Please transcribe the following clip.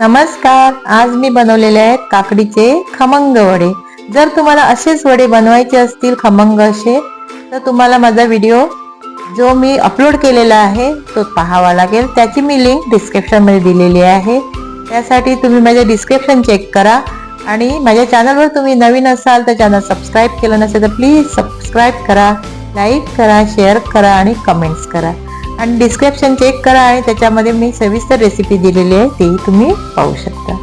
नमस्कार, आज मी बनवलेले आहेत काकडीचे खमंग वडे। जर तुम्हाला असेच वडे बनवायचे असतील खमंग असे, तर तुम्हाला माझा व्हिडिओ जो मी अपलोड केलेला आहे तो पाहावा लागेल। त्याची मी लिंक डिस्क्रिप्शन मध्ये दिलेली आहे। त्यासाठी तुम्ही माझे डिस्क्रिप्शन चेक करा आणि माझ्या चॅनलवर तुम्ही नवीन असाल तर चॅनल सबस्क्राइब केलं नसेल तर प्लीज सबस्क्राइब करा, लाईक करा, शेअर करा आणि कमेंट्स करा आणि डिस्क्रिप्शन चेक करा आणि त्याच्यामध्ये मी सविस्तर रेसिपी दिलेली आहे ती तुम्ही पाहू शकता।